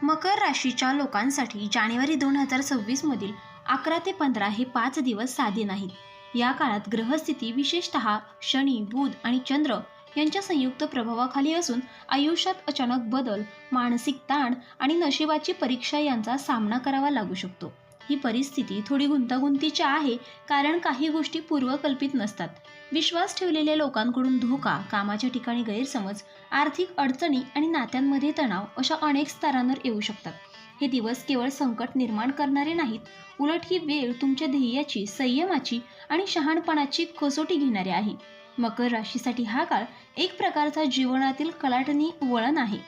मकर राशीच्या लोकांसाठी जानेवारी 2026 मधील 11 ते 15 हे 5 दिवस साधे नाहीत. या काळात ग्रहस्थिती विशेषतः शनी, बुध आणि चंद्र यांच्या संयुक्त प्रभावाखाली असून आयुष्यात अचानक बदल, मानसिक ताण आणि नशिबाची परीक्षा यांचा सामना करावा लागू शकतो. ही परिस्थिती थोडी गुंतागुंतीची आहे, कारण काही गोष्टी पूर्वकल्पित नसतात. विश्वास ठेवलेल्या लोकांकडून धोका, कामाच्या ठिकाणी गैरसमज, आर्थिक अडचणी आणि नात्यांमध्ये तणाव अशा अनेक स्तरांवर येऊ शकतात. हे दिवस केवळ संकट निर्माण करणारे नाहीत, उलट ही वेळ तुमच्या ध्येयाची, संयमाची आणि शहाणपणाची कसोटी घेणारी आहे. मकर राशीसाठी हा काळ एक प्रकारचा जीवनातील कलाटणी वळण आहे,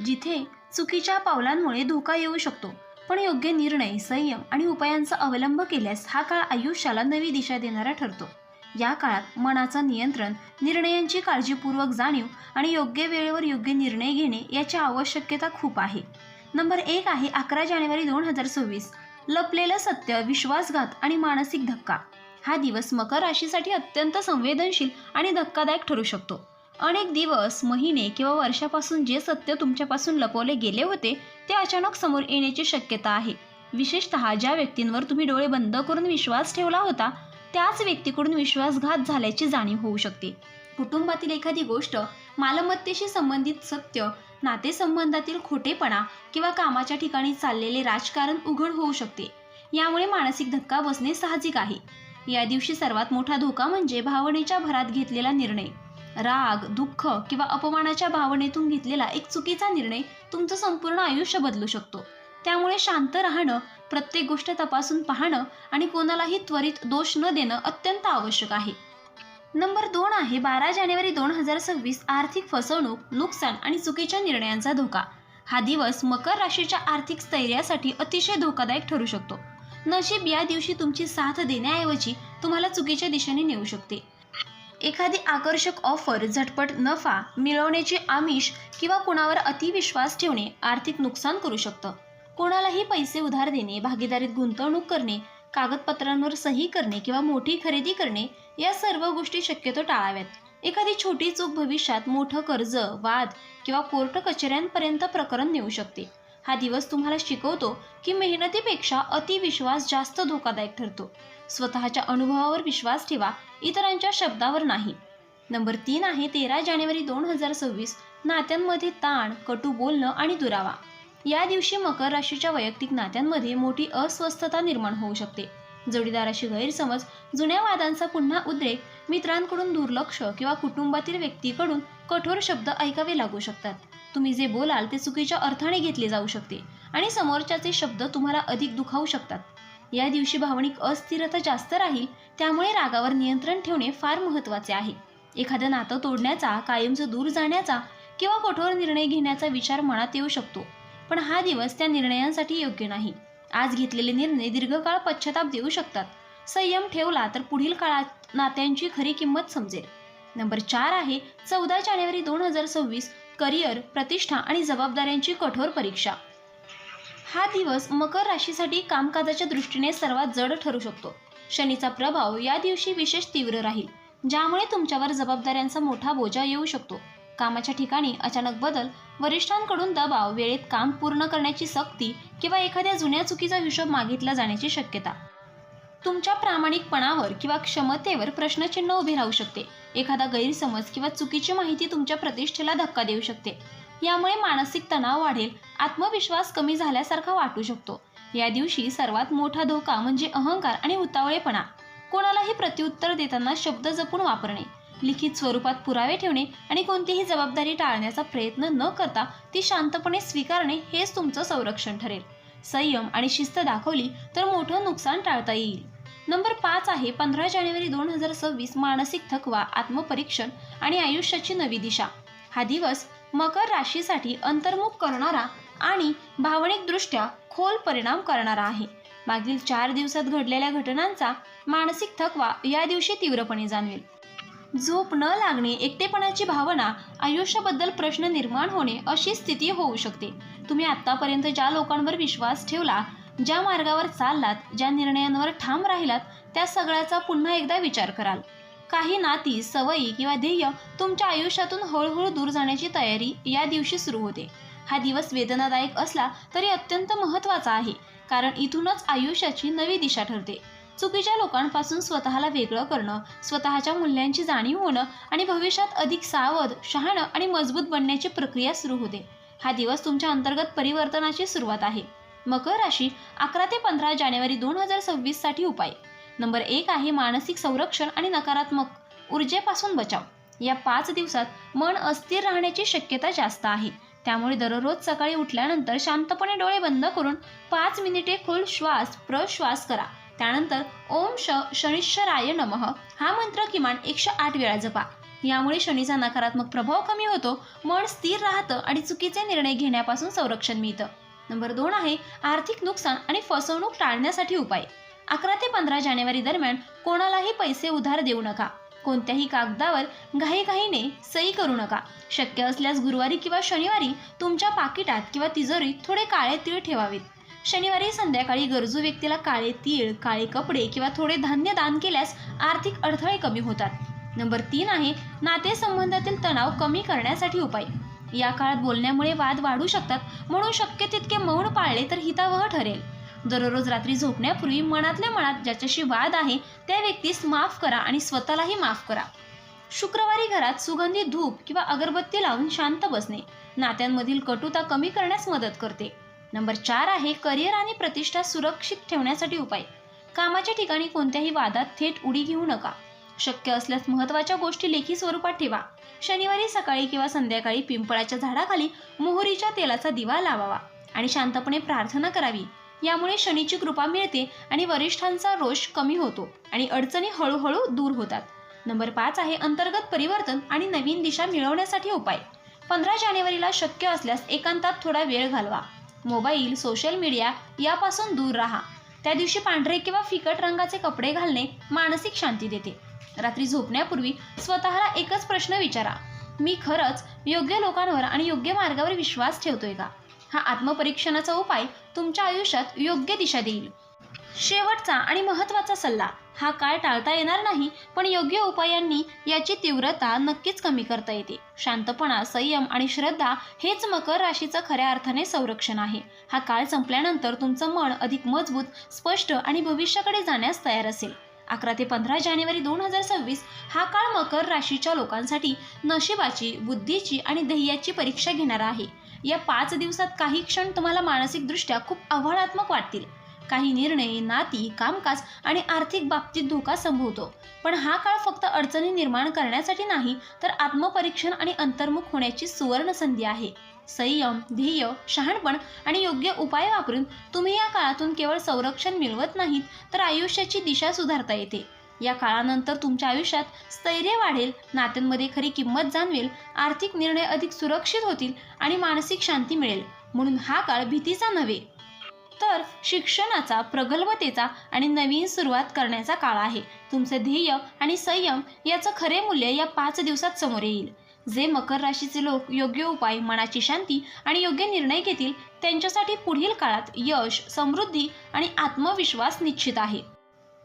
जिथे चुकीच्या पावलांमुळे धोका येऊ शकतो. पण योग्य निर्णय, संयम आणि उपायांचा अवलंब केल्यास हा काळ आयुष्याला नवी दिशा देणारा ठरतो. या काळात मनाचं नियंत्रण, निर्णयांची काळजीपूर्वक जाणीव आणि योग्य वेळेवर योग्य निर्णय घेणे याची आवश्यकता खूप आहे. नंबर 1 आहे 11 जानेवारी 2026. लपलेलं सत्य, विश्वासघात आणि मानसिक धक्का. हा दिवस मकर राशीसाठी अत्यंत संवेदनशील आणि धक्कादायक ठरू शकतो. अनेक दिवस, महिने किंवा वर्षापासून जे सत्य तुमच्यापासून लपवले गेले होते ते अचानक समोर येण्याची शक्यता आहे. विशेषतः ज्या व्यक्तींवर तुम्ही डोळे बंद करून विश्वास ठेवला होता त्याच व्यक्तीकडून विश्वासघात झाल्याची जाणीव होऊ शकते. कुटुंबातील एखादी गोष्ट, मालमत्तेशी संबंधित सत्य, नातेसंबंधातील खोटेपणा किंवा कामाच्या ठिकाणी चाललेले राजकारण उघड होऊ शकते. यामुळे मानसिक धक्का बसणे साहजिक आहे. या दिवशी सर्वात मोठा धोका म्हणजे भावनेच्या भरात घेतलेला निर्णय. राग, दुःख किंवा अपमानाच्या भावनेतून घेतलेला एक चुकीचा निर्णय तुमचं संपूर्ण आयुष्य बदलू शकतो. त्यामुळे शांत राहणं, प्रत्येक गोष्ट तपासून पाहणं आणि कोणालाही त्वरित दोष न देणं अत्यंत आवश्यक आहे. नंबर 2 आहे 12 जानेवारी 2026. आर्थिक फसवणूक, नुकसान आणि चुकीच्या निर्णयांचा धोका. हा दिवस मकर राशीच्या आर्थिक स्थैर्यासाठी अतिशय धोकादायक ठरू शकतो. नशीब या दिवशी तुमची साथ देण्याऐवजी तुम्हाला चुकीच्या दिशेने नेऊ शकते. एखादी आकर्षक ऑफर, झटपट नफा मिळवण्याची आमिष किंवा कुणावर अतिविश्वास ठेवणे आर्थिक नुकसान करू शकतं. कोणालाही पैसे उधार देणे, भागीदारीत गुंतवणूक करणे, कागदपत्रांवर सही करणे किंवा मोठी खरेदी करणे या सर्व गोष्टी शक्यतो टाळाव्यात. एखादी छोटी चूक भविष्यात मोठं कर्ज, वाद किंवा कोर्ट कचऱ्यांपर्यंत प्रकरण नेऊ शकते. हा दिवस तुम्हाला शिकवतो की मेहनतीपेक्षा अतिविश्वास जास्त धोकादायक ठरतो. स्वतःच्या अनुभवावर विश्वास ठेवा, इतरांच्या शब्दावर नाही. नंबर 3 आहे 13 जानेवारी 2026. नात्यांमध्ये ताण, कटू बोलणं आणि दुरावा. या दिवशी मकर राशीच्या वैयक्तिक नात्यांमध्ये मोठी अस्वस्थता निर्माण होऊ शकते. जोडीदाराशी गैरसमज, जुन्या वादांचा पुन्हा उद्रेक, मित्रांकडून दुर्लक्ष किंवा कुटुंबातील व्यक्तीकडून कठोर शब्द ऐकावे लागू शकतात. तुम्ही जे बोलाल ते चुकीच्या अर्थाने घेतले जाऊ शकते आणि समोरच्याचे शब्द तुम्हाला अधिक दुखावू शकतात. या दिवशी भावनिक अस्थिरता जास्त राहील, त्यामुळे रागावर नियंत्रण ठेवणे फार महत्त्वाचे आहे. एखादं नातं तोडण्याचा, कायमचं दूर जाण्याचा किंवा कठोर निर्णय घेण्याचा विचार मनात येऊ शकतो. पण हा दिवस त्या निर्णयांसाठी योग्य नाही. आज घेतलेले निर्णय दीर्घकाळ पश्चाताप देऊ शकतात. संयम ठेवला तर पुढील काळात नात्यांची खरी किंमत समजेल. नंबर 4 आहे 14 जानेवारी 2026. करिअर, प्रतिष्ठा आणि जबाबदाऱ्यांची कठोर परीक्षा. हा दिवस मकर राशीसाठी कामकाजाच्या दृष्टीने सर्वात जड ठरू शकतो. शनीचा प्रभाव या दिवशी विशेष तीव्र राहील, ज्यामुळे तुमच्यावर जबाबदाऱ्यांचा मोठा बोजा येऊ शकतो. कामाच्या ठिकाणी अचानक बदल, वरिष्ठांकडून दबाव, वेळेत काम पूर्ण करण्याची सक्ती किंवा एखाद्या जुन्या चुकीचा हिशोब मागितला जाण्याची शक्यता. तुमच्या प्रामाणिकपणावर किंवा क्षमतेवर प्रश्नचिन्ह उभे राहू शकते. एखादा गैरसमज किंवा चुकीची माहिती तुमच्या प्रतिष्ठेला धक्का देऊ शकते. यामुळे मानसिक तणाव वाढेल, आत्मविश्वास कमी झाल्यासारखा वाटू शकतो. या दिवशी सर्वात मोठा धोका म्हणजे अहंकार आणि उतावळेपणा. कोणालाही प्रत्युत्तर देताना शब्द जपून वापरणे, लिखित स्वरूपात पुरावे ठेवणे आणि कोणतीही जबाबदारी टाळण्याचा प्रयत्न न करता ती शांतपणे स्वीकारणे हेच तुमचं संरक्षण ठरेल. संयम आणि शिस्त दाखवली तर मोठं नुकसान टाळता येईल. नंबर 5 आहे 15 जानेवारी 2026. मानसिक थकवा, आत्मपरीक्षण आणि आयुष्याची नवी दिशा. हा दिवस मकर राशीसाठी अंतर्मुख करणारा आणि भावनिकदृष्ट्या खोल परिणाम करणारा आहे. मागील 4 दिवसात घडलेल्या घटनांचा मानसिक थकवा या दिवशी तीव्रपणे जाणवेल. झोप न लागणे, एकटेपणाची भावना, आयुष्याबद्दल प्रश्न निर्माण होणे अशी स्थिती होऊ शकते. तुम्ही आत्तापर्यंत ज्या लोकांवर विश्वास ठेवला, ज्या मार्गावर चाललात, ज्या निर्णयांवर ठाम राहिलात त्या सगळ्याचा पुन्हा एकदा विचार कराल. काही नाती, सवयी किंवा ध्येय तुमच्या आयुष्यातून हळूहळू दूर जाण्याची तयारी या दिवशी सुरू होते. हा दिवस वेदनादायक असला तरी अत्यंत महत्त्वाचा आहे, कारण इथूनच आयुष्याची नवी दिशा ठरते. चुकीच्या लोकांपासून स्वतःला वेगळं करणं, स्वतःच्या मूल्यांची जाणीव होणं आणि भविष्यात अधिक सावध, शहाणं आणि मजबूत बनण्याची प्रक्रिया सुरू होते. हा दिवस तुमच्या अंतर्गत परिवर्तनाची सुरुवात आहे. मकर राशी 11 ते 15 जानेवारी 2026 साठी उपाय. नंबर 1 आहे मानसिक संरक्षण आणि नकारात्मक ऊर्जेपासून बचाव. या 5 दिवसात मन अस्थिर राहण्याची शक्यता जास्त आहे. त्यामुळे दररोज सकाळी उठल्यानंतर शांतपणे डोळे बंद करून 5 मिनिटे खोल श्वास प्रश्वास करा. त्यानंतर ओम शनिश्चराय नमः हा मंत्र किमान 108 वेळा जपा. यामुळे शनीचा नकारात्मक प्रभाव कमी होतो, मन स्थिर राहतं आणि चुकीचे निर्णय घेण्यापासून संरक्षण मिळतं. नंबर 2 आहे आर्थिक नुकसान आणि फसवणूक टाळण्यासाठी उपाय. 11 ते 15 जानेवारी दरम्यान कोणालाही पैसे उधार देऊ नका. कोणत्याही कागदावर घाईघाईने सही करू नका. शक्य असल्यास गुरुवारी किंवा शनिवारी तुमच्या पाकिटात किंवा तिजोरीत थोडे काळे तीळ ठेवावेत. शनिवारी संध्याकाळी गरजू व्यक्तीला काळे तीळ, काळे कपडे किंवा थोडे धान्य दान केल्यास आर्थिक अडथळे कमी होतात. नंबर 3 आहे नातेसंबंधातील तणाव कमी करण्यासाठी उपाय. या काळात बोलण्यामुळे वाद वाढू शकतात, म्हणून शक्य तितके मौन पाळले तर हितावह ठरेल. दररोज रात्री झोपण्यापूर्वी मनातल्या मनात ज्याच्याशी वाद आहे त्या व्यक्तीस माफ करा आणि स्वतःलाही माफ करा. शुक्रवारी घरात सुगंधित धूप किंवा अगरबत्ती लावून शांत बसणे नात्यांमधील कटुता कमी करण्यास मदत करते. नंबर 4 आहे करिअर आणि प्रतिष्ठा सुरक्षित ठेवण्यासाठी उपाय. कामाच्या ठिकाणी कोणत्याही वादात थेट उडी घेऊ नका. शक्य असल्यास महत्त्वाच्या गोष्टी लेखी स्वरूपात ठेवा. शनिवारी सकाळी किंवा संध्याकाळी पिंपळाच्या झाडाखाली मोहरीच्या तेलाचा दिवा लावावा आणि शांतपणे प्रार्थना करावी. यामुळे शनीची कृपा मिळते आणि वरिष्ठांचा रोष कमी होतो आणि अडचणी हळूहळू दूर होतात. नंबर 5 आहे अंतर्गत परिवर्तन आणि नवीन दिशा मिळवण्यासाठी उपाय. 15 जानेवारीला शक्य असल्यास एकांतात थोडा वेळ घालवा. मोबाईल, सोशल मीडिया यापासून दूर राहा. त्या दिवशी पांढरे किंवा फिकट रंगाचे कपडे घालणे मानसिक शांती देते. रात्री झोपण्यापूर्वी स्वतःला एकच प्रश्न विचारा, मी खरंच योग्य लोकांवर आणि योग्य मार्गावर विश्वास ठेवतोय का? हा आत्मपरीक्षणाचा उपाय तुमच्या आयुष्यात योग्य दिशा देईल. शेवटचा आणि महत्त्वाचा सल्ला, हा काळ टाळता येणार नाही, पण योग्य उपायांनी याची तीव्रता नक्कीच कमी करता येते. शांतपणा, संयम आणि श्रद्धा हेच मकर राशीचं खऱ्या अर्थाने संरक्षण आहे. हा काळ संपल्यानंतर तुमचं मन अधिक मजबूत, स्पष्ट आणि भविष्याकडे जाण्यास तयार असेल. 11 ते 15 जानेवारी 2026 हा काळ मकर राशीच्या लोकांसाठी नशिबाची, बुद्धीची आणि ध्येयाची परीक्षा घेणारा आहे. या 5 दिवसात काही क्षण तुम्हाला मानसिकदृष्ट्या खूप आव्हानात्मक वाटतील. काही निर्णय, नाती, कामकाज आणि आर्थिक बाबतीत धोका संभवतो. पण हा काळ फक्त अडचणी निर्माण करण्यासाठी नाही, तर आत्मपरीक्षण आणि अंतर्मुख होण्याची सुवर्ण संधी आहे. संयम, ध्येय, शहाणपण आणि योग्य उपाय वापरून तुम्ही या काळातून केवळ संरक्षण मिळवत नाहीत, तर आयुष्याची दिशा सुधारता येते. या काळानंतर तुमच्या आयुष्यात स्थैर्य वाढेल, नात्यांमध्ये खरी किंमत जाणवेल, आर्थिक निर्णय अधिक सुरक्षित होतील आणि मानसिक शांती मिळेल. म्हणून हा काळ भीतीचा नव्हे, तर शिक्षणाचा, प्रगल्भतेचा आणि नवीन सुरुवात करण्याचा काळ आहे. तुमचे ध्येय आणि संयम याचं खरे मूल्य या 5 दिवसात समोर येईल. जे मकर राशीचे लोक योग्य उपाय, मनाची शांती आणि योग्य निर्णय घेतील, त्यांच्यासाठी पुढील काळात यश, समृद्धी आणि आत्मविश्वास निश्चित आहे.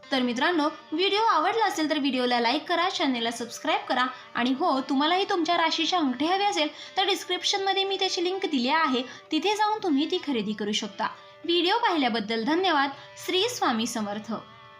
तर मित्रांनो, व्हिडिओ आवडला असेल तर व्हिडिओला लाईक करा, चॅनेलला सबस्क्राईब करा आणि हो, तुम्हालाही तुमच्या राशीच्या अंगठे हवे असेल तर डिस्क्रिप्शनमध्ये मी त्याची लिंक दिली आहे, तिथे जाऊन तुम्ही ती खरेदी करू शकता. व्हिडिओ पाहिल्याबद्दल धन्यवाद. श्री स्वामी समर्थ.